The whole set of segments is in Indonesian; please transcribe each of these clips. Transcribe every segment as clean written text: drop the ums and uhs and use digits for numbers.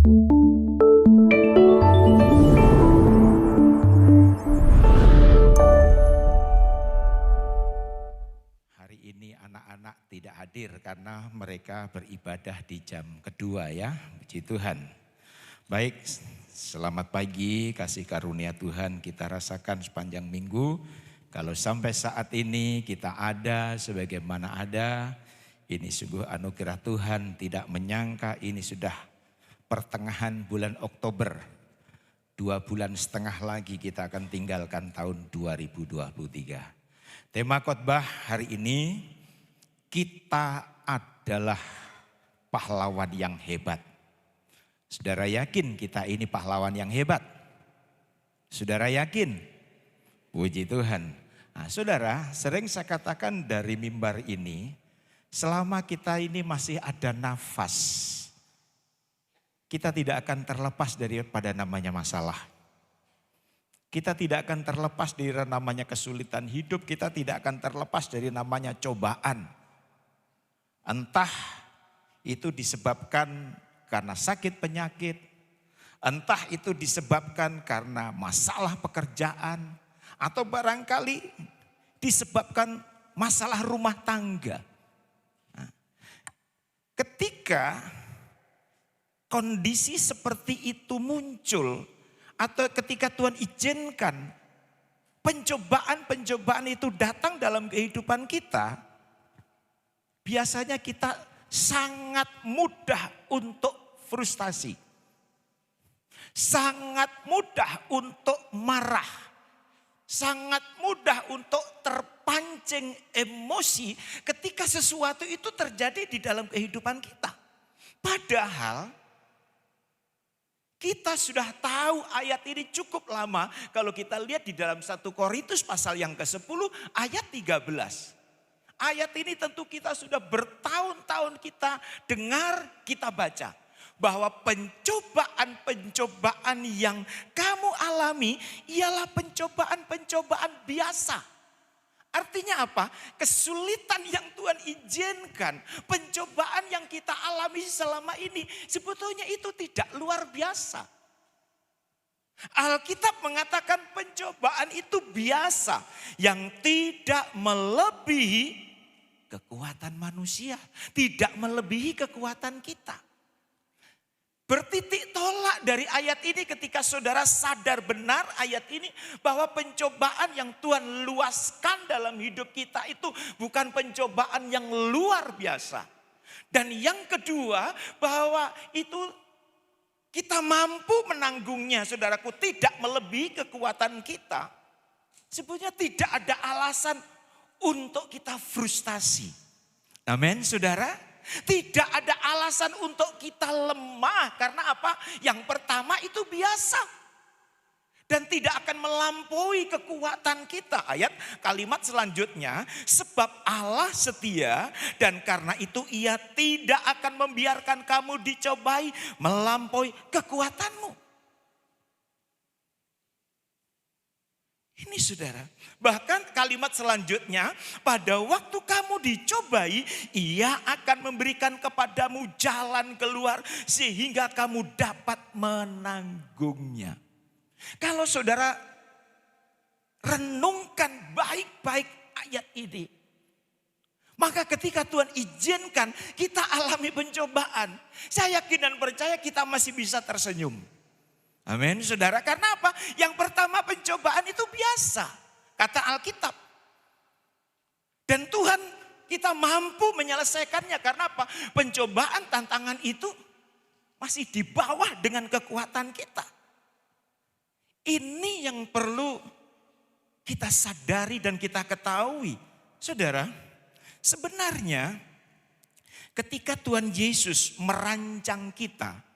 Hari ini anak-anak tidak hadir karena mereka beribadah di jam kedua ya, puji Tuhan. Baik, selamat pagi, kasih karunia Tuhan kita rasakan sepanjang minggu. Kalau sampai saat ini kita ada sebagaimana ada, ini sungguh anugerah Tuhan, tidak menyangka ini sudah pertengahan bulan Oktober. 2,5 bulan lagi kita akan tinggalkan tahun 2023. Tema khotbah hari ini, kita adalah pahlawan yang hebat. Saudara yakin kita ini pahlawan yang hebat? Saudara yakin? Puji Tuhan. Nah, saudara, sering saya katakan dari mimbar ini, selama kita ini masih ada nafas, kita tidak akan terlepas daripada namanya masalah. Kita tidak akan terlepas dari namanya kesulitan hidup, kita tidak akan terlepas dari namanya cobaan. Entah itu disebabkan karena sakit penyakit, entah itu disebabkan karena masalah pekerjaan, atau barangkali disebabkan masalah rumah tangga. Nah, ketika kondisi seperti itu muncul, atau ketika Tuhan izinkan pencobaan-pencobaan itu datang dalam kehidupan kita, biasanya kita sangat mudah untuk frustasi. Sangat mudah untuk marah. Sangat mudah untuk terpancing emosi ketika sesuatu itu terjadi di dalam kehidupan kita. Padahal kita sudah tahu ayat ini cukup lama kalau kita lihat di dalam 1 Korintus pasal yang ke-10 ayat 13. Ayat ini tentu kita sudah bertahun-tahun kita dengar, kita baca. Bahwa pencobaan-pencobaan yang kamu alami ialah pencobaan-pencobaan biasa. Artinya apa? Kesulitan yang Tuhan izinkan, pencobaan yang kita alami selama ini sebetulnya itu tidak luar biasa. Alkitab mengatakan pencobaan itu biasa yang tidak melebihi kekuatan manusia, tidak melebihi kekuatan kita. Bertitik tolak dari ayat ini ketika saudara sadar benar ayat ini bahwa pencobaan yang Tuhan luaskan dalam hidup kita itu bukan pencobaan yang luar biasa. Dan yang kedua bahwa itu kita mampu menanggungnya, saudaraku, tidak melebihi kekuatan kita. Sebenarnya tidak ada alasan untuk kita frustasi. Amin, saudara. Tidak ada alasan untuk kita lemah. Karena apa? Yang pertama itu biasa. Dan tidak akan melampaui kekuatan kita. Ayat kalimat selanjutnya. Sebab Allah setia dan karena itu ia tidak akan membiarkan kamu dicobai melampaui kekuatanmu. Ini saudara, bahkan kalimat selanjutnya, pada waktu kamu dicobai, ia akan memberikan kepadamu jalan keluar sehingga kamu dapat menanggungnya. Kalau saudara renungkan baik-baik ayat ini, maka ketika Tuhan izinkan kita alami pencobaan, saya yakin dan percaya kita masih bisa tersenyum. Amin, saudara. Karena apa? Yang pertama pencobaan itu biasa, kata Alkitab. Dan Tuhan kita mampu menyelesaikannya. Karena apa? Pencobaan, tantangan itu masih di bawah dengan kekuatan kita. Ini yang perlu kita sadari dan kita ketahui. Saudara, sebenarnya ketika Tuhan Yesus merancang kita,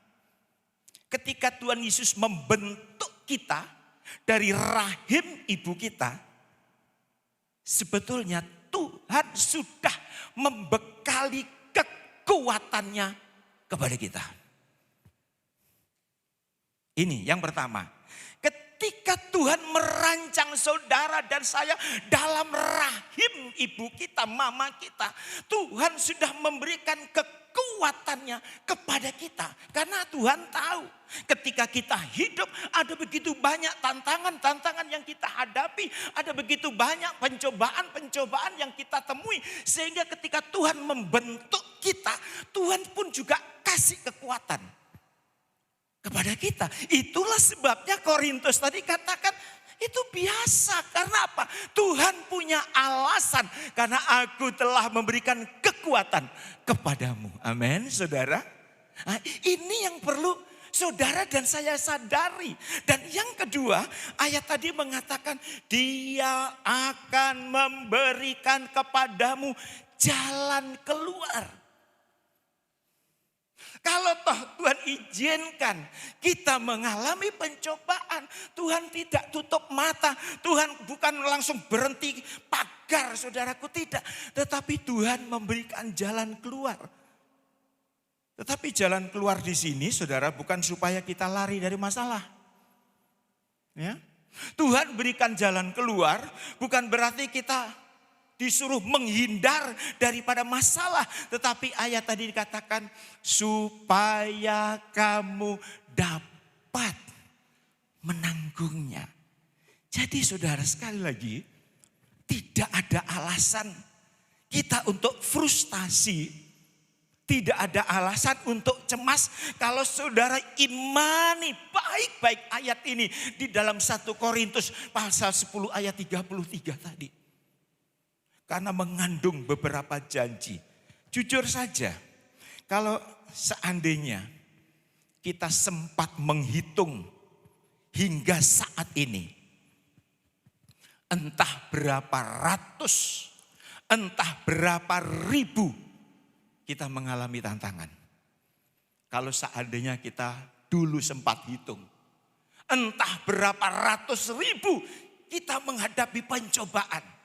ketika Tuhan Yesus membentuk kita dari rahim ibu kita, sebetulnya Tuhan sudah membekali kekuatannya kepada kita. Ini yang pertama. Ketika Tuhan merancang saudara dan saya dalam rahim ibu kita, mama kita, Tuhan sudah memberikan kekuatan kekuatannya kepada kita. Karena Tuhan tahu ketika kita hidup ada begitu banyak tantangan-tantangan yang kita hadapi. Ada begitu banyak pencobaan-pencobaan yang kita temui. Sehingga ketika Tuhan membentuk kita, Tuhan pun juga kasih kekuatan kepada kita. Itulah sebabnya Korintus tadi katakan itu biasa. Karena apa? Tuhan punya alasan. Karena aku telah memberikan kekuatan kepadamu. Amin, saudara. Nah, ini yang perlu saudara dan saya sadari. Dan yang kedua, ayat tadi mengatakan dia akan memberikan kepadamu jalan keluar. Kalau toh Tuhan izinkan kita mengalami pencobaan, Tuhan tidak tutup mata. Tuhan bukan langsung berhenti pagar, saudaraku, tidak. Tetapi Tuhan memberikan jalan keluar. Tetapi jalan keluar di sini, saudara, bukan supaya kita lari dari masalah. Ya. Tuhan berikan jalan keluar bukan berarti kita disuruh menghindar daripada masalah. Tetapi ayat tadi dikatakan supaya kamu dapat menanggungnya. Jadi saudara, sekali lagi, tidak ada alasan kita untuk frustasi. Tidak ada alasan untuk cemas kalau saudara imani baik-baik ayat ini di dalam 1 Korintus pasal 10 ayat 33 tadi. Karena mengandung beberapa janji. Jujur saja, kalau seandainya kita sempat menghitung hingga saat ini, entah berapa ratus, entah berapa ribu kita mengalami tantangan. Kalau seandainya kita dulu sempat hitung, entah berapa ratus ribu kita menghadapi pencobaan.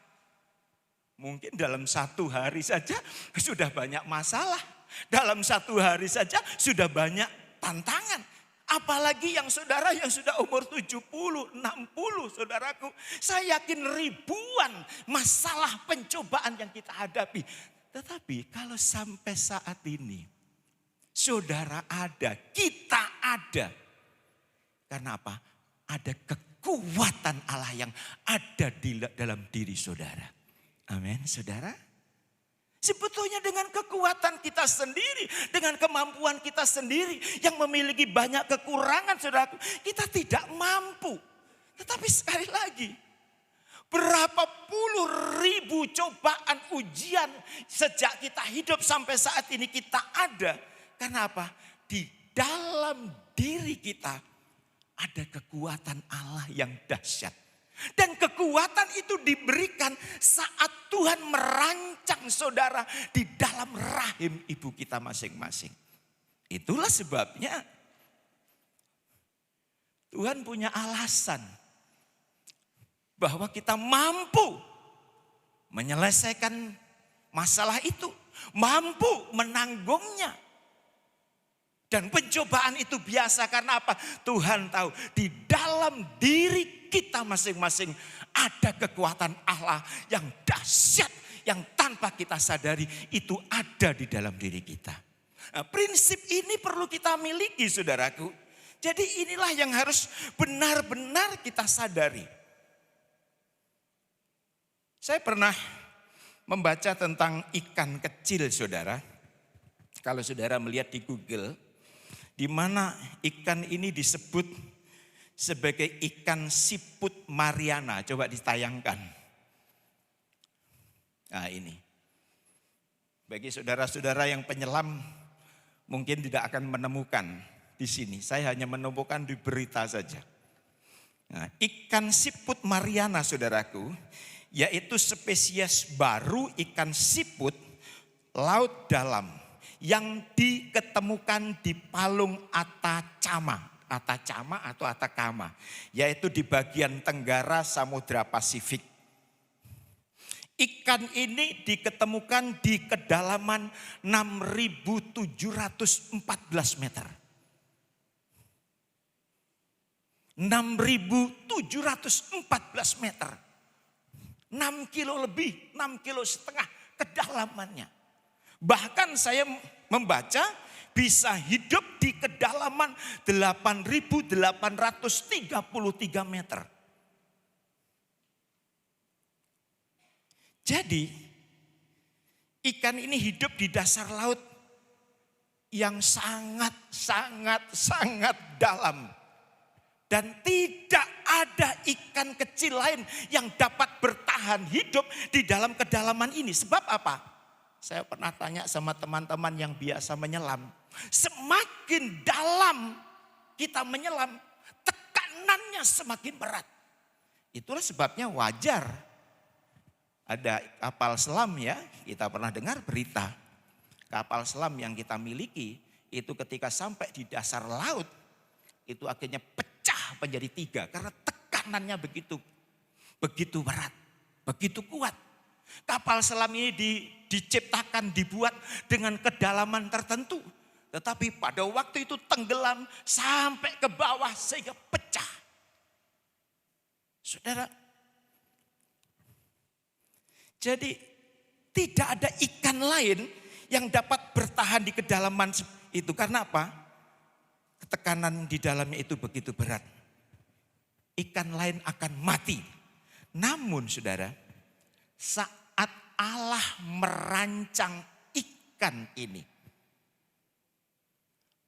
Mungkin dalam 1 hari saja sudah banyak masalah. Dalam 1 hari saja sudah banyak tantangan. Apalagi yang saudara yang sudah umur 70, 60, saudaraku. Saya yakin ribuan masalah pencobaan yang kita hadapi. Tetapi kalau sampai saat ini saudara ada, kita ada. Karena apa? Ada kekuatan Allah yang ada di dalam diri saudara. Amin, saudara. Sebetulnya dengan kekuatan kita sendiri, dengan kemampuan kita sendiri yang memiliki banyak kekurangan, saudara, kita tidak mampu. Tetapi sekali lagi, berapa puluh ribu cobaan ujian sejak kita hidup sampai saat ini kita ada. Karena apa? Di dalam diri kita ada kekuatan Allah yang dahsyat. Dan kekuatan itu diberikan saat Tuhan merancang saudara di dalam rahim ibu kita masing-masing. Itulah sebabnya Tuhan punya alasan bahwa kita mampu menyelesaikan masalah itu, mampu menanggungnya. Dan pencobaan itu biasa karena apa? Tuhan tahu di dalam diri kita masing-masing ada kekuatan Allah yang dahsyat, yang tanpa kita sadari itu ada di dalam diri kita. Nah, prinsip ini perlu kita miliki, saudaraku. Jadi inilah yang harus benar-benar kita sadari. Saya pernah membaca tentang ikan kecil, saudara. Kalau saudara melihat di Google, di mana ikan ini disebut sebagai ikan siput Mariana. Coba ditayangkan. Nah ini. Bagi saudara-saudara yang penyelam mungkin tidak akan menemukan di sini. Saya hanya menemukan di berita saja. Nah, ikan siput Mariana, saudaraku, yaitu spesies baru ikan siput laut dalam yang diketemukan di Palung Atacama atau Atacama, yaitu di bagian tenggara Samudra Pasifik. Ikan ini diketemukan di kedalaman 6.714 meter. 6.714 meter. 6 kilo lebih, 6 kilo setengah kedalamannya. Bahkan saya membaca bisa hidup di kedalaman 8.833 meter. Jadi ikan ini hidup di dasar laut yang sangat dalam. Dan tidak ada ikan kecil lain yang dapat bertahan hidup di dalam kedalaman ini. Sebab apa? Saya pernah tanya sama teman-teman yang biasa menyelam. Semakin dalam kita menyelam, tekanannya semakin berat. Itulah sebabnya wajar. Ada kapal selam ya, kita pernah dengar berita. Kapal selam yang kita miliki itu ketika sampai di dasar laut, itu akhirnya pecah menjadi 3 karena tekanannya begitu berat, begitu kuat. Kapal selam ini diciptakan, dibuat dengan kedalaman tertentu. Tetapi pada waktu itu tenggelam sampai ke bawah sehingga pecah. Saudara, jadi tidak ada ikan lain yang dapat bertahan di kedalaman itu. Karena apa? Tekanan di dalamnya itu begitu berat. Ikan lain akan mati. Namun saudara, saat Allah merancang ikan ini,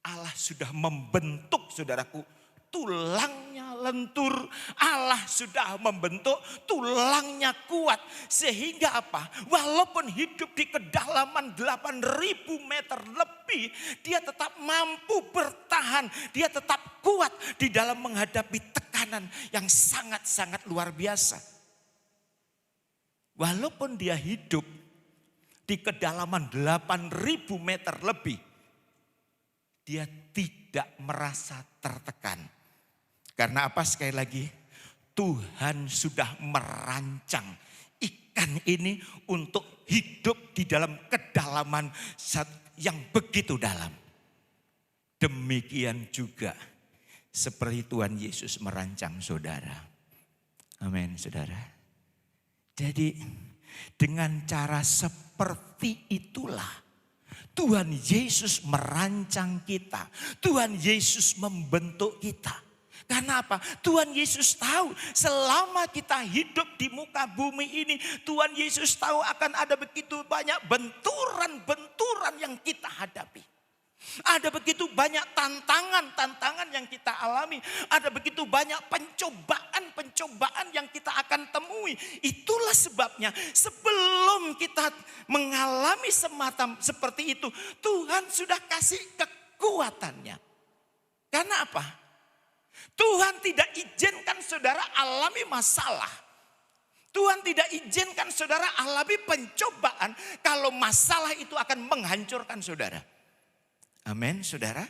Allah sudah membentuk saudaraku tulangnya lentur. Allah sudah membentuk tulangnya kuat. Sehingga apa? Walaupun hidup di kedalaman 8.000 meter lebih, dia tetap mampu bertahan. Dia tetap kuat di dalam menghadapi tekanan yang sangat-sangat luar biasa. Walaupun dia hidup di kedalaman 8.000 meter lebih, dia tidak merasa tertekan. Karena apa? Sekali lagi, Tuhan sudah merancang ikan ini untuk hidup di dalam kedalaman yang begitu dalam. Demikian juga seperti Tuhan Yesus merancang saudara. Amin, saudara. Jadi dengan cara seperti itulah Tuhan Yesus merancang kita. Tuhan Yesus membentuk kita. Karena apa? Tuhan Yesus tahu selama kita hidup di muka bumi ini, Tuhan Yesus tahu akan ada begitu banyak benturan-benturan yang kita hadapi. Ada begitu banyak tantangan-tantangan yang kita alami. Ada begitu banyak pencobaan-pencobaan yang kita akan temui. Itulah sebabnya sebelum kita mengalami semacam seperti itu, Tuhan sudah kasih kekuatannya. Karena apa? Tuhan tidak izinkan saudara alami masalah. Tuhan tidak izinkan saudara alami pencobaan kalau masalah itu akan menghancurkan saudara. Amin, saudara.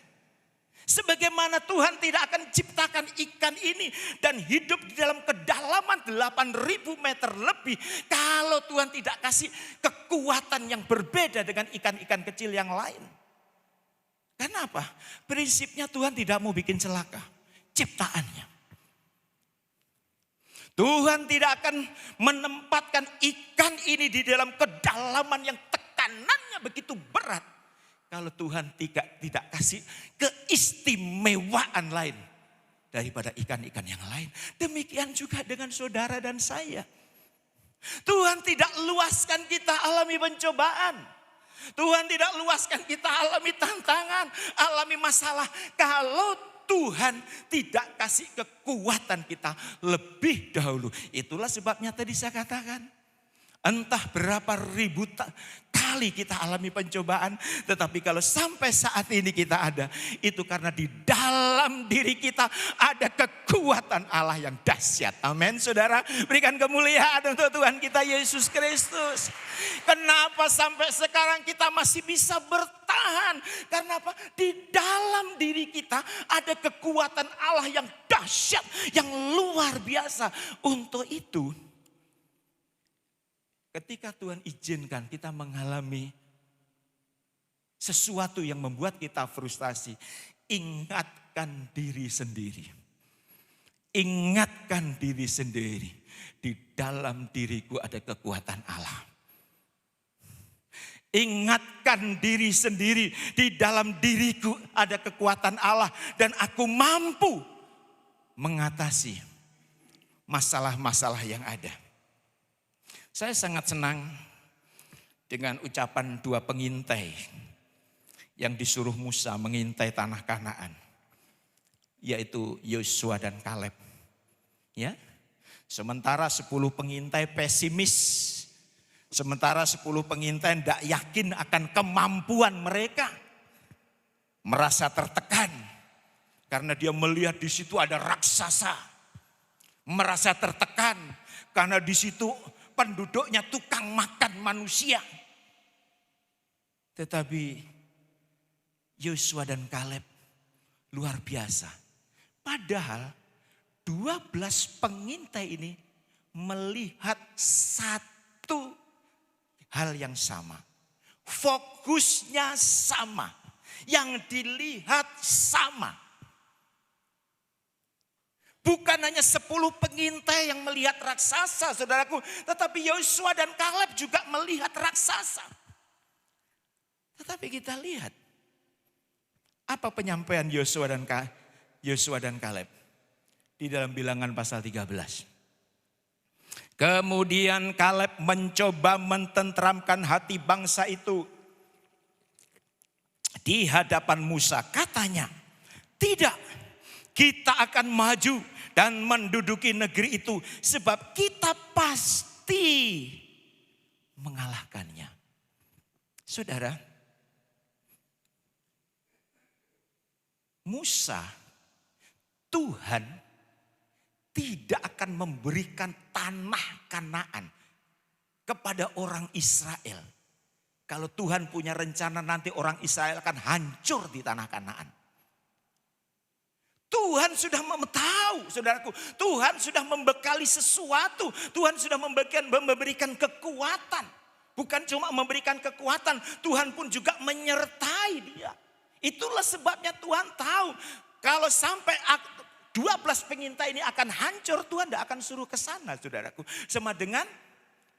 Sebagaimana Tuhan tidak akan ciptakan ikan ini dan hidup di dalam kedalaman 8.000 meter lebih kalau Tuhan tidak kasih kekuatan yang berbeda dengan ikan-ikan kecil yang lain. Kenapa? Prinsipnya Tuhan tidak mau bikin celaka ciptaannya. Tuhan tidak akan menempatkan ikan ini di dalam kedalaman yang tekanannya begitu berat kalau Tuhan tidak kasih keistimewaan lain daripada ikan-ikan yang lain. Demikian juga dengan saudara dan saya. Tuhan tidak luaskan kita alami pencobaan. Tuhan tidak luaskan kita alami tantangan, alami masalah kalau Tuhan tidak kasih kekuatan kita lebih dahulu. Itulah sebabnya tadi saya katakan, entah berapa ribu kali kita alami pencobaan, tetapi kalau sampai saat ini kita ada, itu karena di dalam diri kita ada kekuatan Allah yang dahsyat. Amin, saudara. Berikan kemuliaan untuk Tuhan kita Yesus Kristus. Kenapa sampai sekarang kita masih bisa bertahan? Karena apa? Di dalam diri kita ada kekuatan Allah yang dahsyat, yang luar biasa. Untuk itu, ketika Tuhan izinkan kita mengalami sesuatu yang membuat kita frustasi, ingatkan diri sendiri. Ingatkan diri sendiri. Di dalam diriku ada kekuatan Allah. Ingatkan diri sendiri, di dalam diriku ada kekuatan Allah dan aku mampu mengatasi masalah-masalah yang ada. Saya sangat senang dengan ucapan dua pengintai yang disuruh Musa mengintai tanah Kanaan, yaitu Yosua dan Kaleb. Ya. Sementara 10 pengintai pesimis. Sementara 10 pengintai tidak yakin akan kemampuan mereka. Merasa tertekan. Karena dia melihat di situ ada raksasa. Merasa tertekan. Karena di situ penduduknya tukang makan manusia. Tetapi Yosua dan Kaleb luar biasa. Padahal 12 pengintai ini melihat satu hal yang sama. Fokusnya sama. Yang dilihat sama. Bukan hanya 10 pengintai yang melihat raksasa, saudaraku. Tetapi Yosua dan Kaleb juga melihat raksasa. Tetapi kita lihat. Apa penyampaian Yosua dan Kaleb? Di dalam Bilangan pasal 13. Kemudian Kaleb mencoba mententramkan hati bangsa itu di hadapan Musa. Katanya, tidak, kita akan maju dan menduduki negeri itu sebab kita pasti mengalahkannya. Saudara, Musa, Tuhan tidak akan memberikan tanah Kanaan kepada orang Israel. Kalau Tuhan punya rencana nanti orang Israel akan hancur di tanah Kanaan. Tuhan sudah tahu, saudaraku. Tuhan sudah membekali sesuatu. Tuhan sudah memberikan kekuatan. Bukan cuma memberikan kekuatan, Tuhan pun juga menyertai dia. Itulah sebabnya Tuhan tahu kalau sampai 12 pengintai ini akan hancur, Tuhan tidak akan suruh ke sana, saudaraku. Sama dengan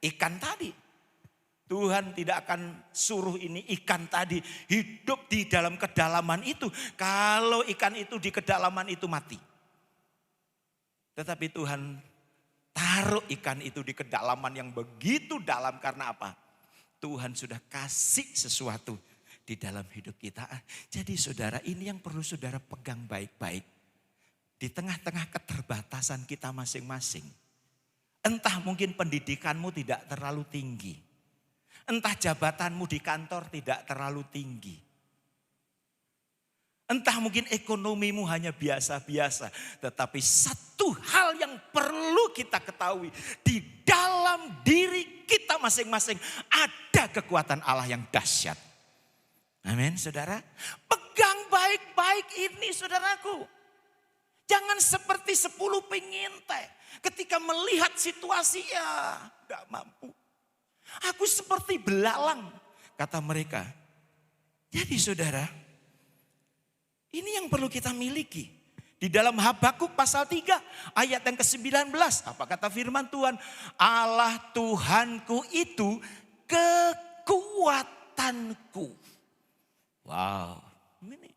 ikan tadi. Tuhan tidak akan suruh ini ikan tadi hidup di dalam kedalaman itu. Kalau ikan itu di kedalaman itu mati. Tetapi Tuhan taruh ikan itu di kedalaman yang begitu dalam karena apa? Tuhan sudah kasih sesuatu di dalam hidup kita. Jadi saudara, ini yang perlu saudara pegang baik-baik. Di tengah-tengah keterbatasan kita masing-masing. Entah mungkin pendidikanmu tidak terlalu tinggi. Entah jabatanmu di kantor tidak terlalu tinggi. Entah mungkin ekonomimu hanya biasa-biasa. Tetapi satu hal yang perlu kita ketahui. Di dalam diri kita masing-masing ada kekuatan Allah yang dahsyat. Amin, saudara. Pegang baik-baik ini, saudaraku. Jangan seperti 10 pengintai. Ketika melihat situasi, ya gak mampu. Aku seperti belalang, kata mereka. Jadi saudara, ini yang perlu kita miliki. Di dalam Habakuk pasal 3 ayat yang ke-19. Apa kata firman Tuhan? Allah Tuhanku itu kekuatanku. Wow, ini.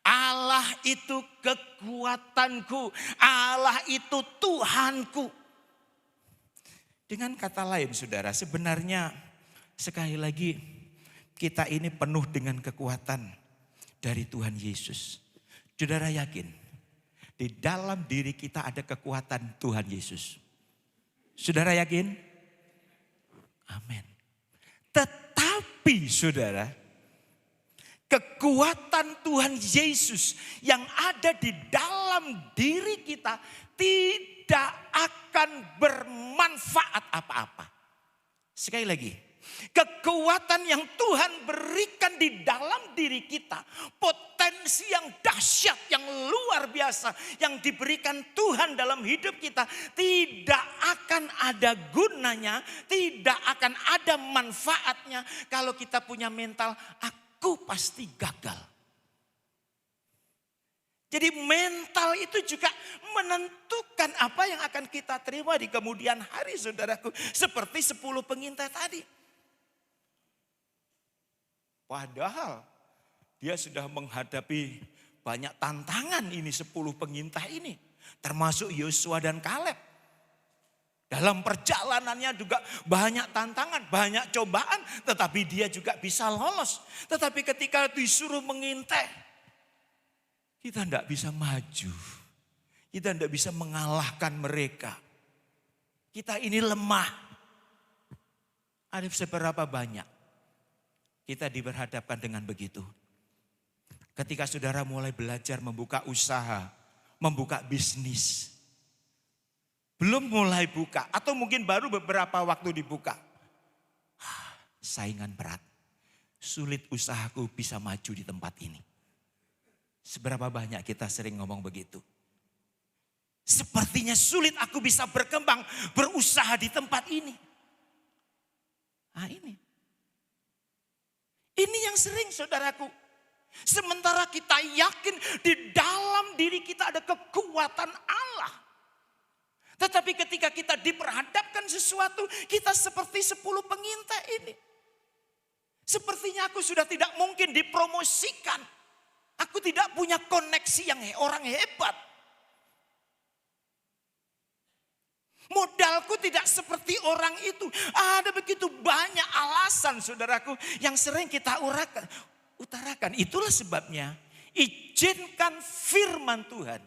Allah itu kekuatanku. Allah itu Tuhanku. Dengan kata lain saudara, sebenarnya sekali lagi kita ini penuh dengan kekuatan dari Tuhan Yesus. Saudara yakin di dalam diri kita ada kekuatan Tuhan Yesus? Saudara yakin? Amin. Tetapi saudara, kekuatan Tuhan Yesus yang ada di dalam diri kita tidak akan bermanfaat apa-apa. Sekali lagi, kekuatan yang Tuhan berikan di dalam diri kita, potensi yang dahsyat, yang luar biasa, yang diberikan Tuhan dalam hidup kita, tidak akan ada gunanya, tidak akan ada manfaatnya kalau kita punya mental aku pasti gagal. Jadi mental itu juga menentukan apa yang akan kita terima di kemudian hari, saudaraku. Seperti 10 pengintai tadi. Padahal dia sudah menghadapi banyak tantangan ini 10 pengintai ini. Termasuk Yosua dan Kaleb. Dalam perjalanannya juga banyak tantangan, banyak cobaan. Tetapi dia juga bisa lolos. Tetapi ketika disuruh mengintai, kita tidak bisa maju. Kita tidak bisa mengalahkan mereka. Kita ini lemah. Ada seberapa banyak kita diberhadapkan dengan begitu. Ketika saudara mulai belajar membuka usaha, membuka bisnis. Belum mulai buka atau mungkin baru beberapa waktu dibuka. Saingan berat. Sulit usahaku bisa maju di tempat ini. Seberapa banyak kita sering ngomong begitu. Sepertinya sulit aku bisa berkembang, berusaha di tempat ini. Nah ini. Ini yang sering saudaraku. Sementara kita yakin di dalam diri kita ada kekuatan Allah. Tetapi ketika kita diperhadapkan sesuatu, kita seperti 10 pengintai ini. Sepertinya aku sudah tidak mungkin dipromosikan. Aku tidak punya koneksi yang orang hebat. Modalku tidak seperti orang itu. Ada begitu banyak alasan saudaraku yang sering kita utarakan. Itulah sebabnya izinkan firman Tuhan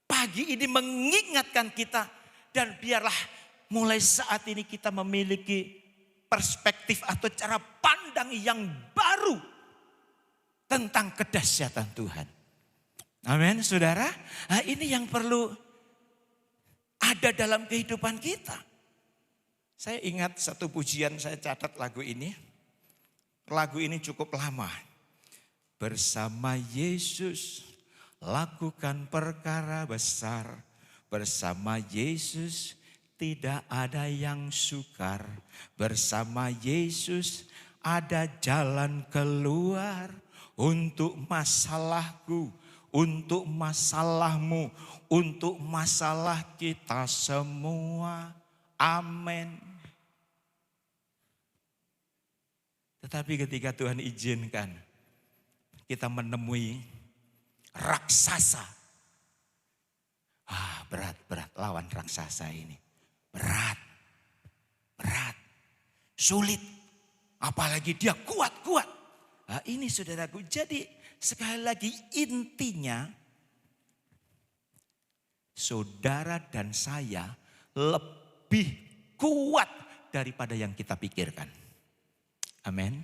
pagi ini mengingatkan kita. Dan biarlah mulai saat ini kita memiliki perspektif atau cara pandang yang baru tentang kedahsyatan Tuhan. Amin saudara. Nah, ini yang perlu ada dalam kehidupan kita. Saya ingat satu pujian, saya catat lagu ini. Lagu ini cukup lama. Bersama Yesus lakukan perkara besar. Bersama Yesus tidak ada yang sukar. Bersama Yesus ada jalan keluar. Untuk masalahku, untuk masalahmu, untuk masalah kita semua. Amin. Tetapi ketika Tuhan izinkan kita menemui raksasa. Berat lawan raksasa ini. Berat. Sulit. Apalagi dia kuat. Nah, ini saudaraku, jadi sekali lagi intinya saudara dan saya lebih kuat daripada yang kita pikirkan. Amin.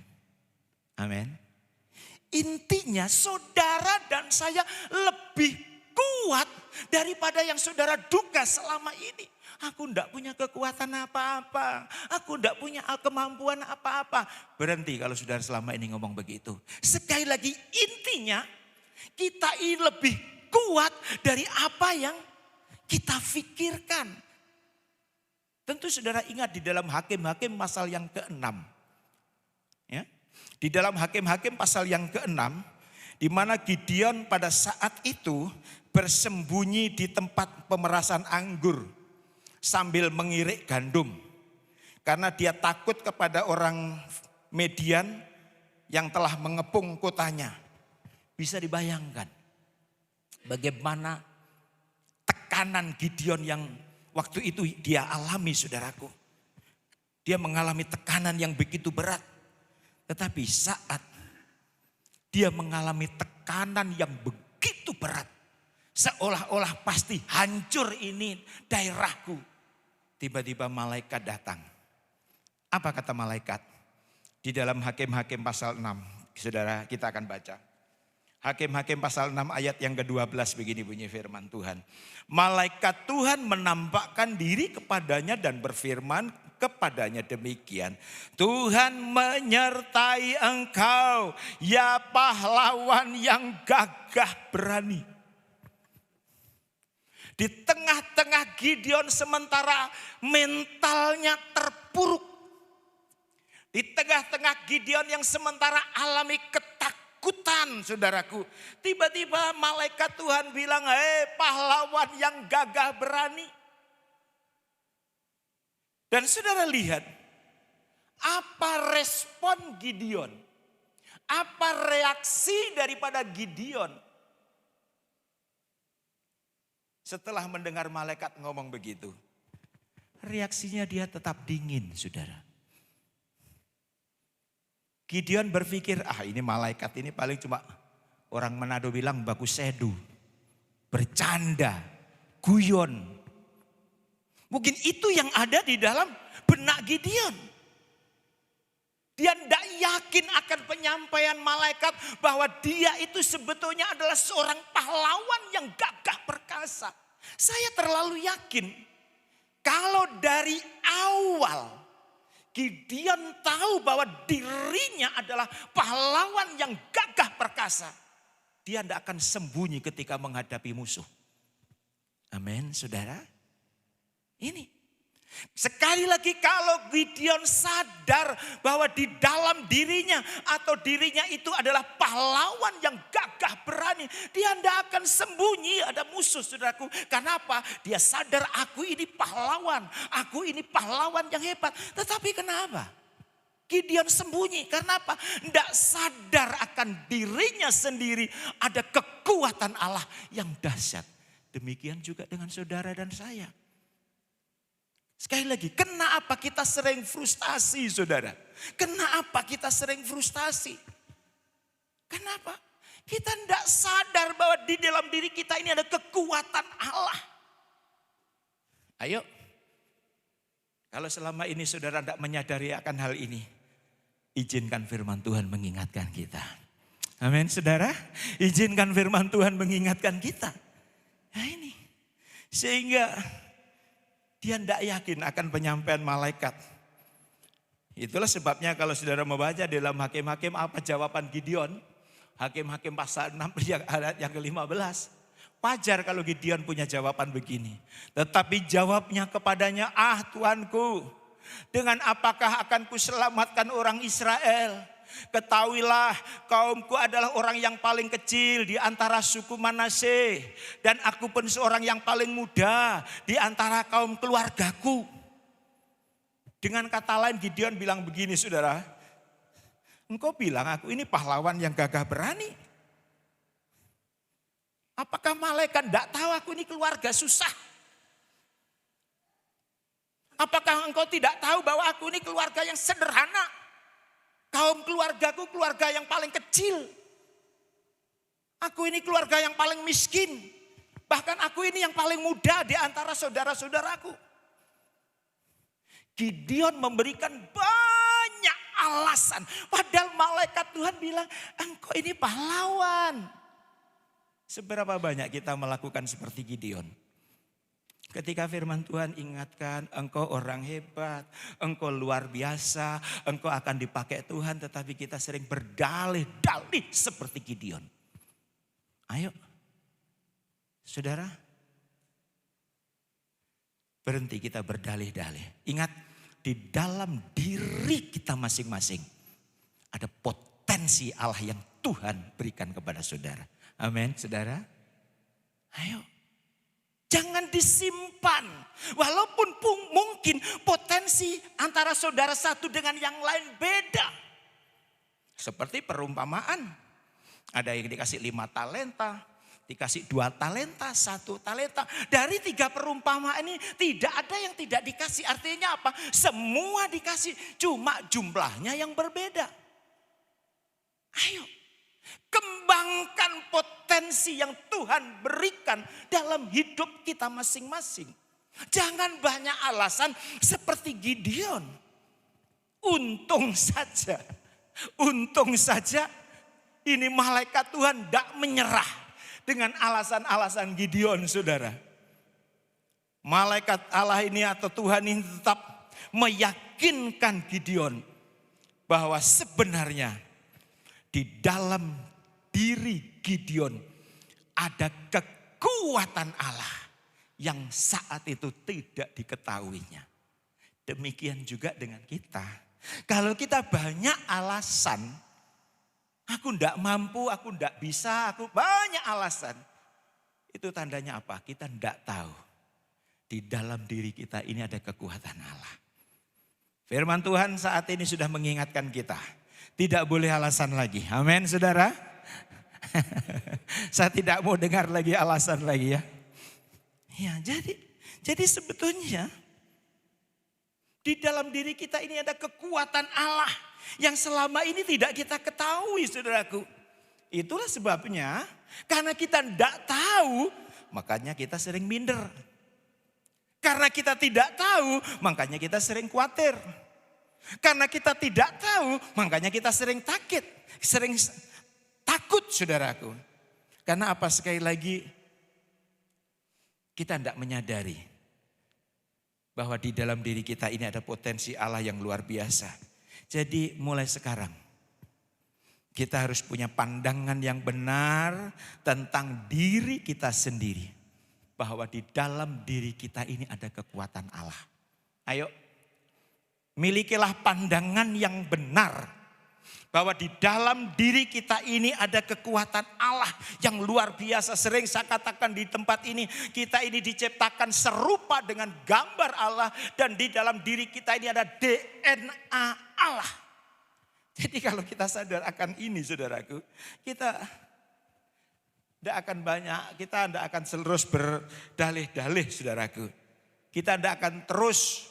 Intinya saudara dan saya lebih kuat daripada yang saudara duga selama ini. Aku tidak punya kekuatan apa-apa. Aku tidak punya kemampuan apa-apa. Berhenti kalau saudara selama ini ngomong begitu. Sekali lagi intinya kita ini lebih kuat dari apa yang kita pikirkan. Tentu saudara ingat di dalam Hakim-Hakim pasal yang ke-6. Ya, di dalam Hakim-Hakim pasal yang ke-6. Di mana Gideon pada saat itu bersembunyi di tempat pemerasan anggur. Sambil mengirik gandum. Karena dia takut kepada orang Median yang telah mengepung kotanya. Bisa dibayangkan bagaimana tekanan Gideon yang waktu itu dia alami saudaraku. Dia mengalami tekanan yang begitu berat. Tetapi saat dia mengalami tekanan yang begitu berat. Seolah-olah pasti hancur ini daerahku. Tiba-tiba malaikat datang. Apa kata malaikat? Di dalam Hakim-Hakim pasal 6. Saudara kita akan baca. Hakim-Hakim pasal 6 ayat yang ke-12 begini bunyi firman Tuhan. Malaikat Tuhan menampakkan diri kepadanya dan berfirman kepadanya demikian. Tuhan menyertai engkau ya pahlawan yang gagah berani. Di tengah-tengah Gideon sementara mentalnya terpuruk. Di tengah-tengah Gideon yang sementara alami ketakutan saudaraku. Tiba-tiba malaikat Tuhan bilang, hei pahlawan yang gagah berani. Dan saudara lihat apa respon Gideon. Apa reaksi daripada Gideon? Setelah mendengar malaikat ngomong begitu. Reaksinya dia tetap dingin, saudara. Gideon berpikir, ini malaikat ini paling cuma orang Manado bilang baku sedu. Bercanda, guyon. Mungkin itu yang ada di dalam benak Gideon. Dia tidak yakin akan penyampaian malaikat bahwa dia itu sebetulnya adalah seorang pahlawan yang gagah perkasa. Saya terlalu yakin kalau dari awal Gideon tahu bahwa dirinya adalah pahlawan yang gagah perkasa. Dia tidak akan sembunyi ketika menghadapi musuh. Amin, saudara. Ini. Sekali lagi kalau Gideon sadar bahwa di dalam dirinya atau dirinya itu adalah pahlawan yang gagah berani. Dia tidak akan sembunyi ada musuh, saudaraku. Kenapa? Dia sadar aku ini pahlawan. Aku ini pahlawan yang hebat. Tetapi kenapa? Gideon sembunyi. Karena apa? Tidak sadar akan dirinya sendiri ada kekuatan Allah yang dahsyat. Demikian juga dengan saudara dan saya. Sekali lagi, kenapa kita sering frustasi, saudara? Kenapa kita sering frustasi? Kenapa? Kita tidak sadar bahwa di dalam diri kita ini ada kekuatan Allah. Ayo, kalau selama ini saudara tidak menyadari akan hal ini, izinkan firman Tuhan mengingatkan kita. Amin, saudara. Izinkan firman Tuhan mengingatkan kita. Nah ini, sehingga dia tidak yakin akan penyampaian malaikat. Itulah sebabnya kalau saudara membaca dalam Hakim-Hakim apa jawaban Gideon. Hakim-Hakim pasal 6 ayat yang ke-15. Wajar kalau Gideon punya jawaban begini. Tetapi jawabnya kepadanya, Tuanku, dengan apakah akan kuselamatkan orang Israel? Ketahuilah kaumku adalah orang yang paling kecil di antara suku Manase. Dan aku pun seorang yang paling muda di antara kaum keluargaku. Dengan kata lain Gideon bilang begini, saudara. Engkau bilang aku ini pahlawan yang gagah berani. Apakah malaikat tidak tahu aku ini keluarga susah? Apakah engkau tidak tahu bahwa aku ini keluarga yang sederhana? Kaum keluargaku keluarga yang paling kecil. Aku ini keluarga yang paling miskin. Bahkan aku ini yang paling muda di antara saudara-saudaraku. Gideon memberikan banyak alasan. Padahal malaikat Tuhan bilang, engkau ini pahlawan. Seberapa banyak kita melakukan seperti Gideon? Ketika firman Tuhan ingatkan, engkau orang hebat, engkau luar biasa, engkau akan dipakai Tuhan, tetapi kita sering berdalih-dalih seperti Gideon. Ayo, saudara, berhenti kita berdalih-dalih. Ingat, di dalam diri kita masing-masing ada potensi Allah yang Tuhan berikan kepada saudara. Amin, saudara. Ayo. Jangan disimpan. Walaupun mungkin potensi antara saudara satu dengan yang lain beda. Seperti perumpamaan. Ada yang dikasih 5 talenta. Dikasih 2 talenta, 1 talenta. Dari 3 perumpamaan ini tidak ada yang tidak dikasih. Artinya apa? Semua dikasih. Cuma jumlahnya yang berbeda. Ayo. Kembangkan potensi yang Tuhan berikan dalam hidup kita masing-masing. Jangan banyak alasan seperti Gideon. Untung saja ini malaikat Tuhan tidak menyerah dengan alasan-alasan Gideon, saudara. Malaikat Allah ini atau Tuhan ini tetap meyakinkan Gideon bahwa sebenarnya di dalam diri Gideon ada kekuatan Allah yang saat itu tidak diketahuinya. Demikian juga dengan kita. Kalau kita banyak alasan, aku tidak mampu, aku tidak bisa, aku banyak alasan. Itu tandanya apa? Kita tidak tahu. Di dalam diri kita ini ada kekuatan Allah. Firman Tuhan saat ini sudah mengingatkan kita. Tidak boleh alasan lagi. Amin, saudara. Saya tidak mau dengar lagi alasan lagi ya. Ya, jadi sebetulnya di dalam diri kita ini ada kekuatan Allah yang selama ini tidak kita ketahui, saudaraku. Itulah sebabnya karena kita tidak tahu, makanya kita sering minder. Karena kita tidak tahu, makanya kita sering khawatir. Karena kita tidak tahu, makanya kita sering takut, saudaraku. Karena apa, sekali lagi kita tidak menyadari bahwa di dalam diri kita ini ada potensi Allah yang luar biasa. Jadi mulai sekarang kita harus punya pandangan yang benar tentang diri kita sendiri. Bahwa di dalam diri kita ini ada kekuatan Allah. Ayo, milikilah pandangan yang benar. Bahwa di dalam diri kita ini ada kekuatan Allah yang luar biasa. Sering saya katakan di tempat ini, kita ini diciptakan serupa dengan gambar Allah. Dan di dalam diri kita ini ada DNA Allah. Jadi kalau kita sadar akan ini, saudaraku, kita tidak akan terus berdalih-dalih, saudaraku. Kita tidak akan terus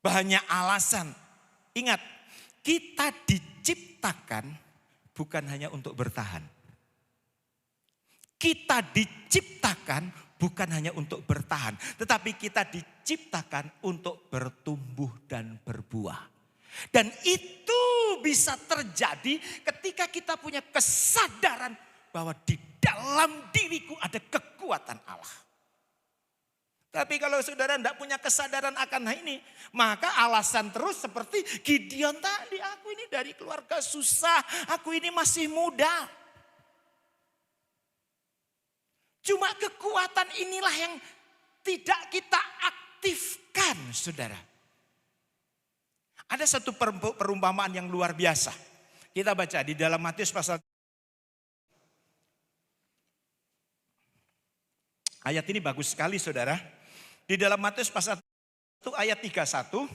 banyak alasan. Ingat, kita diciptakan bukan hanya untuk bertahan. Kita diciptakan bukan hanya untuk bertahan. Tetapi kita diciptakan untuk bertumbuh dan berbuah. Dan itu bisa terjadi ketika kita punya kesadaran bahwa di dalam diriku ada kekuatan Allah. Tapi kalau saudara tidak punya kesadaran akan hal ini, maka alasan terus seperti Gideon tadi, aku ini dari keluarga susah, aku ini masih muda. Cuma kekuatan inilah yang tidak kita aktifkan, saudara. Ada satu perumpamaan yang luar biasa. Kita baca di dalam Matius pasal. Ayat ini bagus sekali, saudara. Di dalam Matius pasal 1 ayat 31,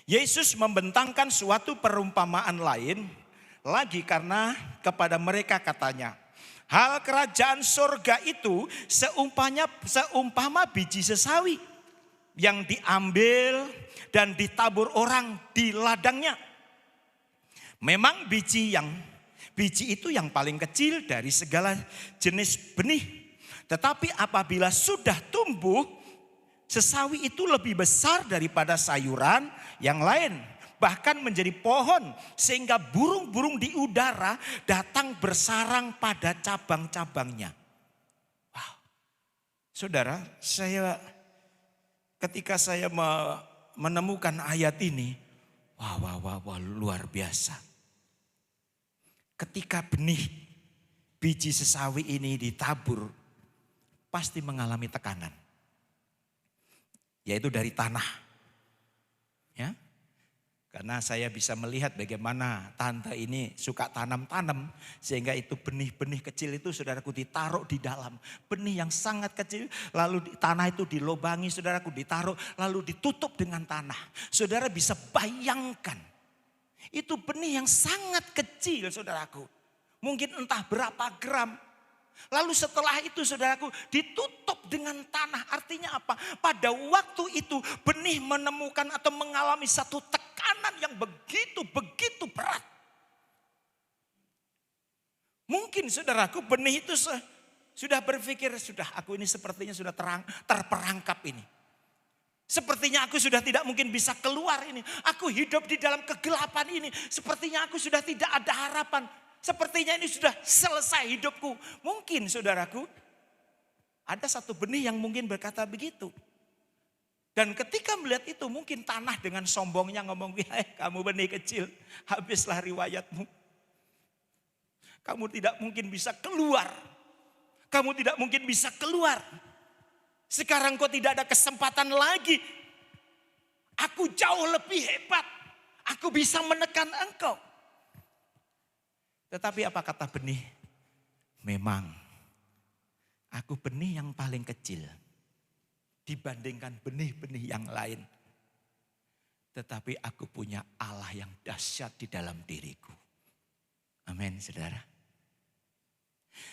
Yesus membentangkan suatu perumpamaan lain lagi karena kepada mereka katanya, hal kerajaan surga itu seumpama biji sesawi yang diambil dan ditabur orang di ladangnya. Memang biji itu yang paling kecil dari segala jenis benih. Tetapi apabila sudah tumbuh, sesawi itu lebih besar daripada sayuran yang lain. Bahkan menjadi pohon sehingga burung-burung di udara datang bersarang pada cabang-cabangnya. Wow. Saudara, ketika saya menemukan ayat ini, wah, luar biasa. Ketika biji sesawi ini ditabur, pasti mengalami tekanan. Yaitu dari tanah. Ya. Karena saya bisa melihat bagaimana tante ini suka tanam-tanam. Sehingga itu benih-benih kecil itu saudaraku ditaruh di dalam. Benih yang sangat kecil, lalu tanah itu dilobangi, saudaraku ditaruh, lalu ditutup dengan tanah. Saudara bisa bayangkan. Itu benih yang sangat kecil, saudaraku. Mungkin entah berapa gram. Lalu setelah itu, saudaraku, ditutup dengan tanah. Artinya apa? Pada waktu itu benih menemukan atau mengalami satu tekanan yang begitu berat. Mungkin, saudaraku, benih itu sudah berpikir, sudah aku ini sepertinya sudah terperangkap ini. Sepertinya aku sudah tidak mungkin bisa keluar ini. Aku hidup di dalam kegelapan ini. Sepertinya aku sudah tidak ada harapan. Sepertinya ini sudah selesai hidupku. Mungkin, saudaraku, ada satu benih yang mungkin berkata begitu. Dan ketika melihat itu, mungkin tanah dengan sombongnya ngomong, kamu benih kecil, habislah riwayatmu. Kamu tidak mungkin bisa keluar. Kamu tidak mungkin bisa keluar. Sekarang kau tidak ada kesempatan lagi. Aku jauh lebih hebat. Aku bisa menekan engkau. Tetapi apa kata benih? Memang aku benih yang paling kecil dibandingkan benih-benih yang lain. Tetapi aku punya Allah yang dahsyat di dalam diriku. Amin, saudara.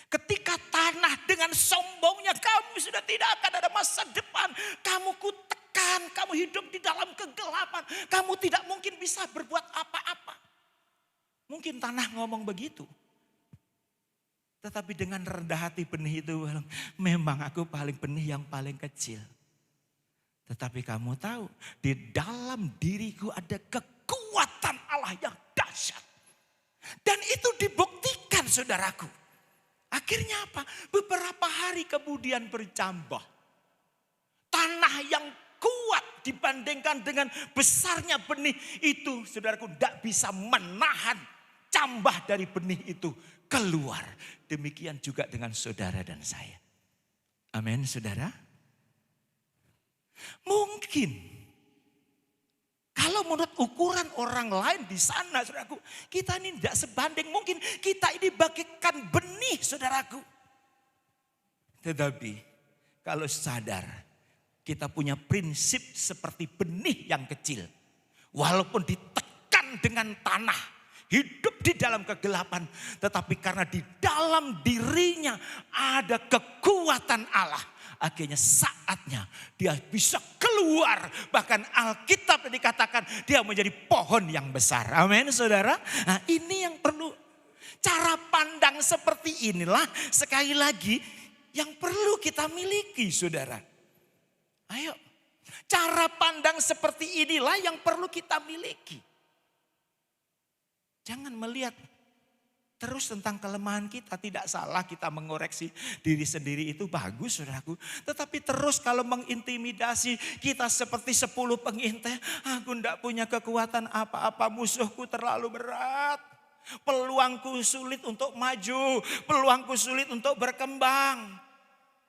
Ketika tanah dengan sombongnya kamu sudah tidak akan ada masa depan. Kamu kutekan, kamu hidup di dalam kegelapan. Kamu tidak mungkin bisa berbuat apa-apa. Mungkin tanah ngomong begitu. Tetapi dengan rendah hati benih itu, memang aku paling benih yang paling kecil. Tetapi kamu tahu, di dalam diriku ada kekuatan Allah yang dahsyat. Dan itu dibuktikan, saudaraku. Akhirnya apa? Beberapa hari kemudian bercambah. Tanah yang kuat dibandingkan dengan besarnya benih itu, saudaraku, tidak bisa menahan cambah dari benih itu keluar. Demikian juga dengan saudara dan saya. Amin, saudara. Mungkin kalau menurut ukuran orang lain di sana, saudaraku, kita ini tidak sebanding. Mungkin kita ini bagikan benih, saudaraku. Tetapi kalau sadar, kita punya prinsip seperti benih yang kecil. Walaupun ditekan dengan tanah, hidup di dalam kegelapan. Tetapi karena di dalam dirinya ada kekuatan Allah. Akhirnya saatnya dia bisa keluar. Bahkan Alkitab dikatakan dia menjadi pohon yang besar. Amin, saudara. Nah, ini yang perlu. Cara pandang seperti inilah sekali lagi yang perlu kita miliki, saudara. Ayo. Cara pandang seperti inilah yang perlu kita miliki. Jangan melihat terus tentang kelemahan kita. Tidak salah kita mengoreksi diri sendiri, itu bagus, saudaraku. Tetapi terus kalau mengintimidasi kita seperti 10 pengintai. Aku tidak punya kekuatan apa-apa, musuhku terlalu berat. Peluangku sulit untuk maju, peluangku sulit untuk berkembang.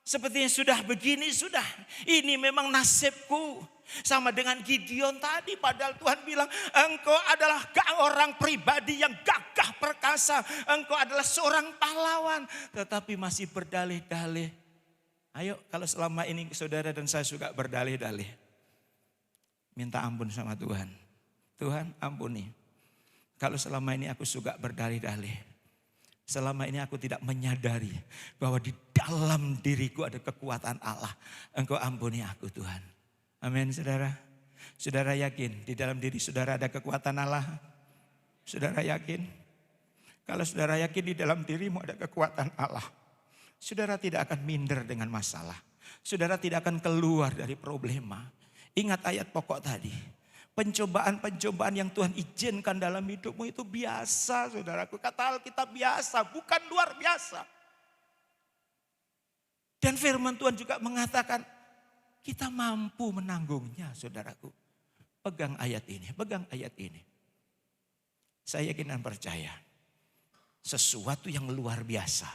Sepertinya sudah begini, sudah. Ini memang nasibku. Sama dengan Gideon tadi, padahal Tuhan bilang, engkau adalah orang pribadi yang gagah perkasa. Engkau adalah seorang pahlawan. Tetapi masih berdalih-dalih. Ayo, kalau selama ini saudara dan saya suka berdalih-dalih, minta ampun sama Tuhan. Tuhan, ampuni. Kalau selama ini aku suka berdalih-dalih, selama ini aku tidak menyadari bahwa di dalam diriku ada kekuatan Allah. Engkau ampuni aku, Tuhan. Amin, saudara. Saudara yakin di dalam diri saudara ada kekuatan Allah? Saudara yakin? Kalau saudara yakin di dalam dirimu ada kekuatan Allah, saudara tidak akan minder dengan masalah. Saudara tidak akan keluar dari problema. Ingat ayat pokok tadi. Pencobaan-pencobaan yang Tuhan izinkan dalam hidupmu itu biasa, saudaraku. Kata Alkitab biasa, bukan luar biasa. Dan firman Tuhan juga mengatakan, kita mampu menanggungnya, saudaraku. Pegang ayat ini, pegang ayat ini. Saya yakin dan percaya, sesuatu yang luar biasa.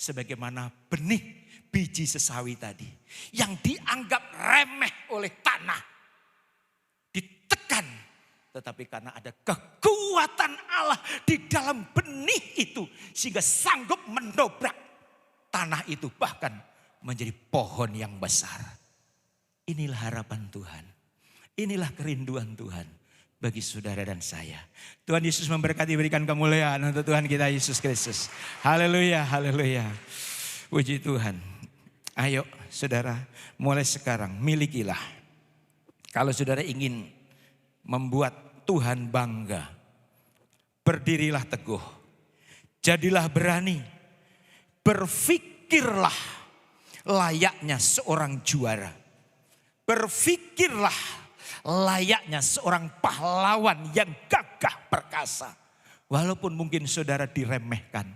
Sebagaimana benih biji sesawi tadi, yang dianggap remeh oleh tanah. Ditekan, tetapi karena ada kekuatan Allah di dalam benih itu. Sehingga sanggup mendobrak tanah itu, bahkan menjadi pohon yang besar. Inilah harapan Tuhan. Inilah kerinduan Tuhan bagi saudara dan saya. Tuhan Yesus memberkati, berikan kemuliaan untuk Tuhan kita Yesus Kristus. Haleluya, haleluya. Puji Tuhan. Ayo saudara, mulai sekarang milikilah. Kalau saudara ingin membuat Tuhan bangga, berdirilah teguh. Jadilah berani. Berfikirlah layaknya seorang juara. Berfikirlah layaknya seorang pahlawan yang gagah perkasa. Walaupun mungkin saudara diremehkan.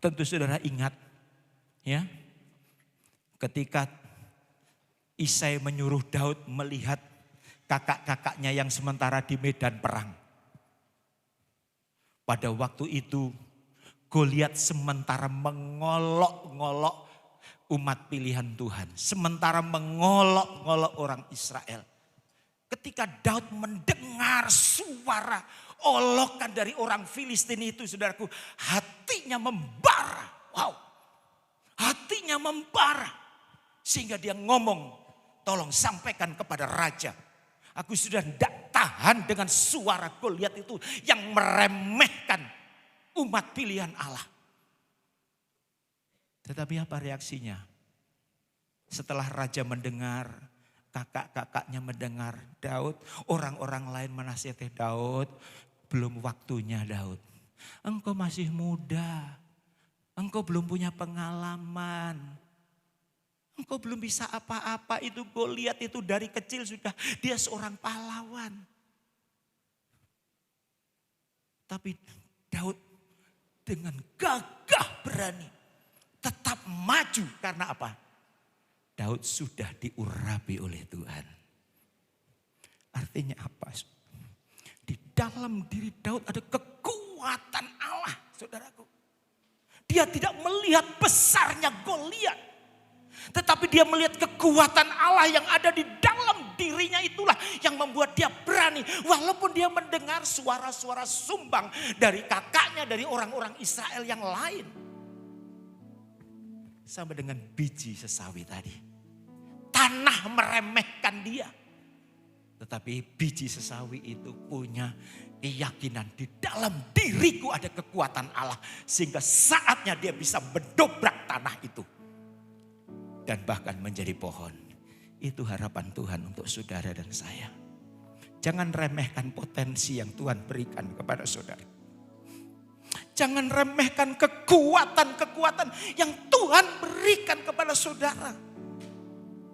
Tentu saudara ingat, ya, ketika Isai menyuruh Daud melihat kakak-kakaknya yang sementara di medan perang. Pada waktu itu Goliat sementara mengolok-ngolok umat pilihan Tuhan. Sementara mengolok-ngolok orang Israel. Ketika Daud mendengar suara olokan dari orang Filistin itu, saudaraku, hatinya membara. Wow, hatinya membara. Sehingga dia ngomong, tolong sampaikan kepada raja. Aku sudah tidak tahan tahan dengan suara Goliat itu yang meremehkan umat pilihan Allah. Tetapi apa reaksinya? Setelah raja mendengar, kakak-kakaknya mendengar Daud, orang-orang lain menasihati Daud, belum waktunya Daud. Engkau masih muda, engkau belum punya pengalaman, engkau belum bisa apa-apa. Itu Goliat itu dari kecil sudah dia seorang pahlawan. Tapi Daud dengan gagah berani tetap maju karena apa? Daud sudah diurapi oleh Tuhan. Artinya apa? Di dalam diri Daud ada kekuatan Allah, saudaraku. Dia tidak melihat besarnya Goliat, tetapi dia melihat kekuatan Allah yang ada di dalam dirinya, itulah yang membuat dia berani. Walaupun dia mendengar suara-suara sumbang dari kakaknya, dari orang-orang Israel yang lain. Sama dengan biji sesawi tadi. Tanah meremehkan dia. Tetapi biji sesawi itu punya keyakinan di dalam diriku ada kekuatan Allah. Sehingga saatnya dia bisa mendobrak tanah itu. Dan bahkan menjadi pohon. Itu harapan Tuhan untuk saudara dan saya. Jangan remehkan potensi yang Tuhan berikan kepada saudara. Jangan remehkan kekuatan-kekuatan yang Tuhan berikan kepada saudara.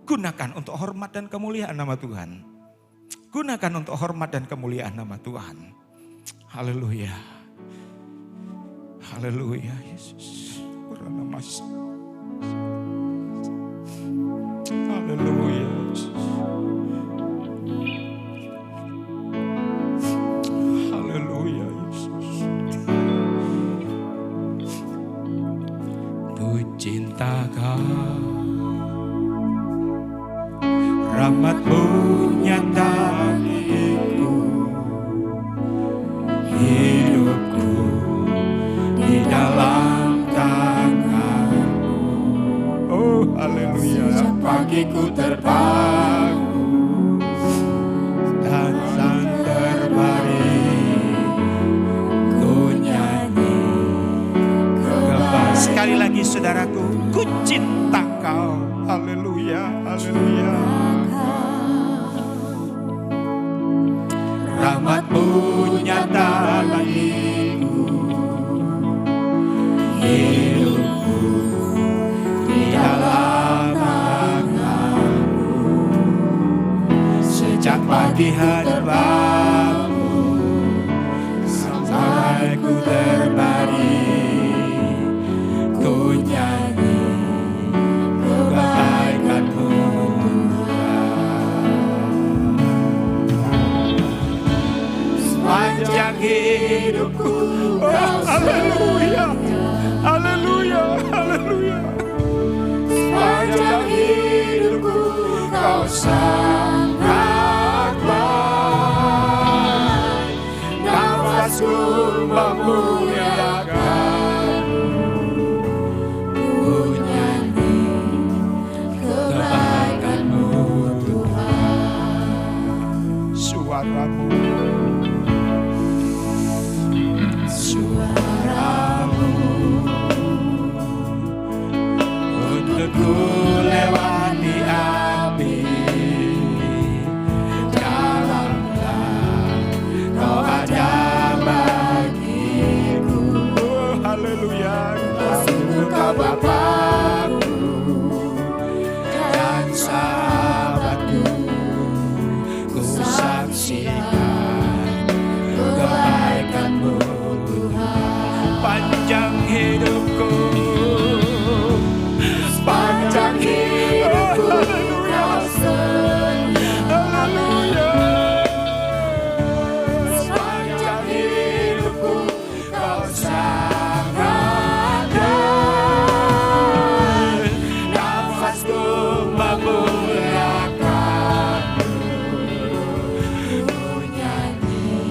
Gunakan untuk hormat dan kemuliaan nama Tuhan. Gunakan untuk hormat dan kemuliaan nama Tuhan. Haleluya. Haleluya Yesus. Haleluya Yesus. Haleluya Yesus. Ku cinta Kau, rahmat-Mu nyata bagiku, hidupku di dalam tangan-Mu. Oh haleluya. Sejak pagiku terbangun dan sang terbaring, ku nyanyi kembali. Sekali lagi saudaraku, ku cinta Kau. Haleluya, haleluya. Rahmat-Mu nyata bagiku, hidupku di dalam tangan-Mu. Sejak pagi hari bangun sampai ku terbaring, ku nyanyi kebaikan-Mu. Sepanjang hidupku, oh haleluya, haleluya, haleluya. Sepanjang hidupku Kau sangat baik, nafasku memuliakan-Mu, ku nyanyi kebaikan-Mu Tuhan. Suara-Mu, suara-Mu untukku lewati api, dalamlah Kau ada bagiku. Oh, haleluya. Sungguh Kau Bapa-Ku dan sahabat-Ku, ku saksikan kebaikan-Mu Tuhan. Panjang hidupku, sepanjang hidupku Kau setia. Haleluya. Sepanjang hidupku Kau sangat baik, nafasku memuliakan-Mu, ku nyanyi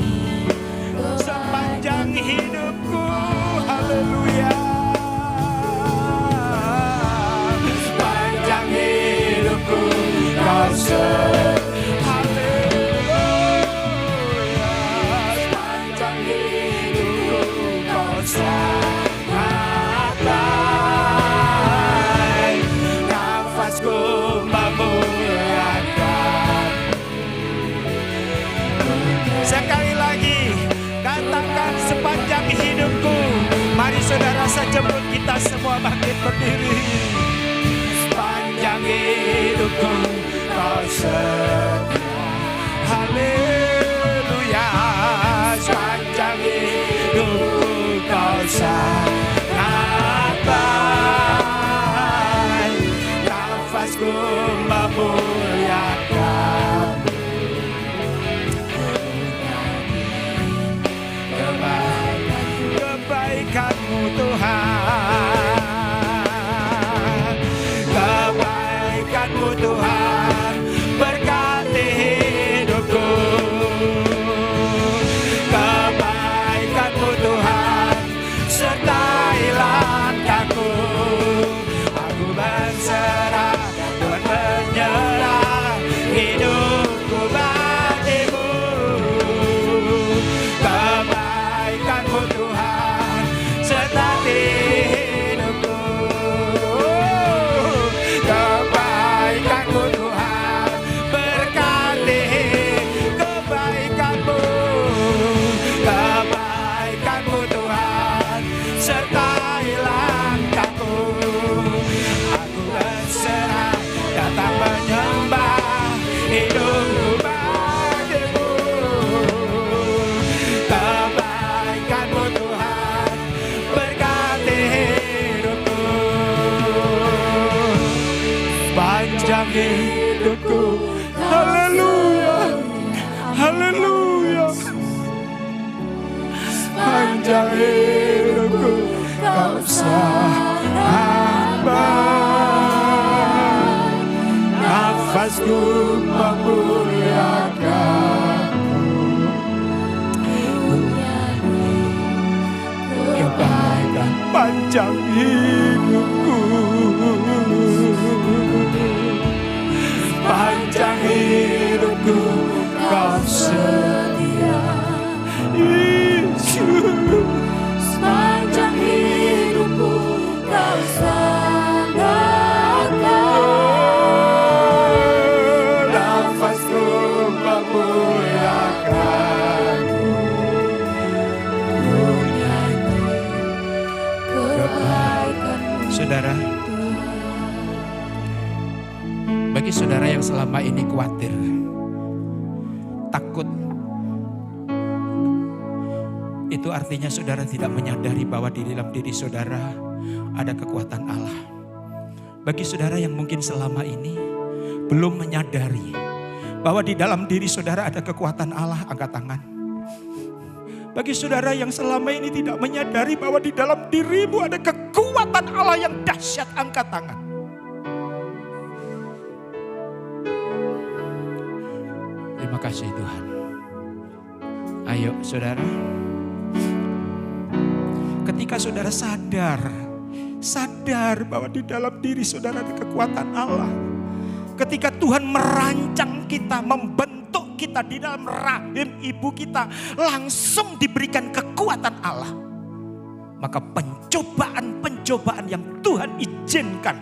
sepanjang hidupku. Haleluya. Sepanjang hidupku Kau haleluya. semua bangkit berdiri. Sepanjang hidupku kau setia. Haleluya. Sepanjang hidupku kau sangat baik. Nafasku memuliakan kebaikan-Mu Tuhan. Kebaikan-Mu Tuhan berkati hidupku. Kebaikan-Mu Tuhan sertai langkahku. Aku berserah, Tuhan menyerah hidupku bagimu. Kebaikan-Mu Tuhan sertai hidupku. Kebaikan-Mu Tuhan berkati kebaikan-Mu. Kebaikan-Mu Tuhan sertai langkahku. Aku berserah, datang menyembah hidupku bagimu. Kebaikan-Mu Tuhan berkati hidupku. Sepanjang hidupku, haleluya, haleluya. Sepanjang hidupku kau sangat baik. Nafasku memuliakan-Mu. Kebaikan panjang hidupku. Panjang hidupku kau setia. Yesus. Sepanjang hidupku kau sangat baik. Nafasku memuliakan-Mu. Ku nyanyi kebaikan-Mu Saudara, bagi saudara yang selama ini khawatir, takut, itu artinya saudara tidak menyadari bahwa di dalam diri saudara ada kekuatan Allah. Bagi saudara yang mungkin selama ini belum menyadari bahwa di dalam diri saudara ada kekuatan Allah, angkat tangan. Bagi saudara yang selama ini tidak menyadari bahwa di dalam dirimu ada kekuatan Allah yang dahsyat, angkat tangan. Terima kasih Tuhan. Ayo saudara. Ketika saudara sadar bahwa di dalam diri saudara ada kekuatan Allah. Ketika Tuhan merancang kita, membentuk kita di dalam rahim ibu kita, langsung diberikan kekuatan Allah. Maka pencobaan-pencobaan yang Tuhan izinkan,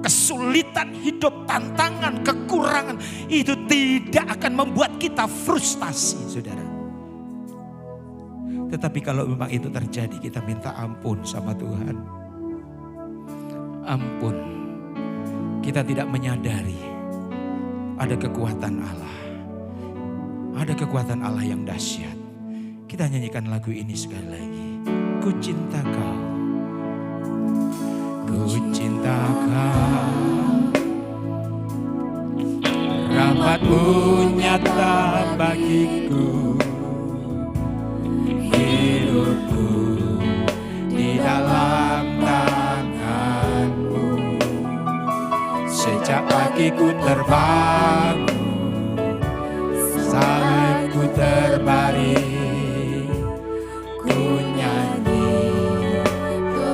kesulitan hidup, tantangan, kekurangan, itu tidak akan membuat kita frustasi, saudara. Tetapi kalau memang itu terjadi, kita minta ampun sama Tuhan. Ampun, kita tidak menyadari ada kekuatan Allah. Ada kekuatan Allah yang dahsyat. Kita nyanyikan lagu ini sekali lagi. Ku cinta Kau, ku cinta Kau. Rahmat-Mu nyata bagiku. Hidupku di dalam tangan-Mu. Sejak pagi ku terbangun sampai ku terbaring, ku nyanyi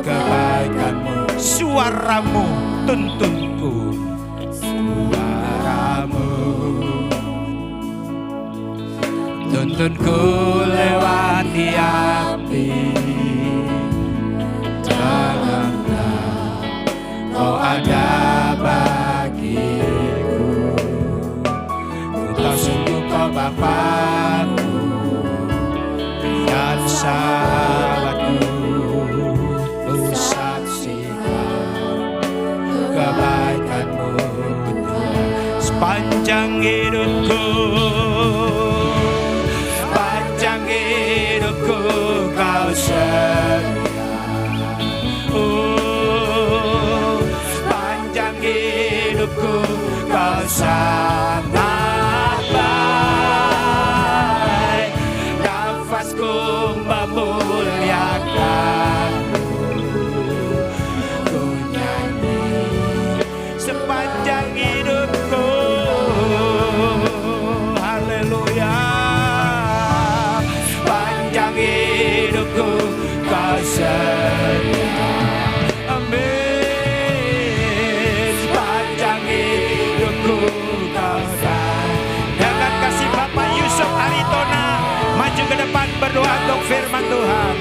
kebaikan-Mu. Suaramu tuntunku, suaramu tuntunku lewati api. Dalamlah Kau ada bagiku. Ku tahu sungguh Kau Bapa-Ku dan sahabatku. Ku saksi sepanjang hidupku, sepanjang hidupku kau setia. Oh, sepanjang hidupku kau sangat baik, nafasku memuliakanmu. Ku nyanyi sepanjang hidupku, haleluya. Sepanjang hidupku kau setia, amin. Sepanjang hidupku kau setia. Dengan kasih Bapak Yusuf Aritona, maju ke depan berdoa untuk firman Tuhan.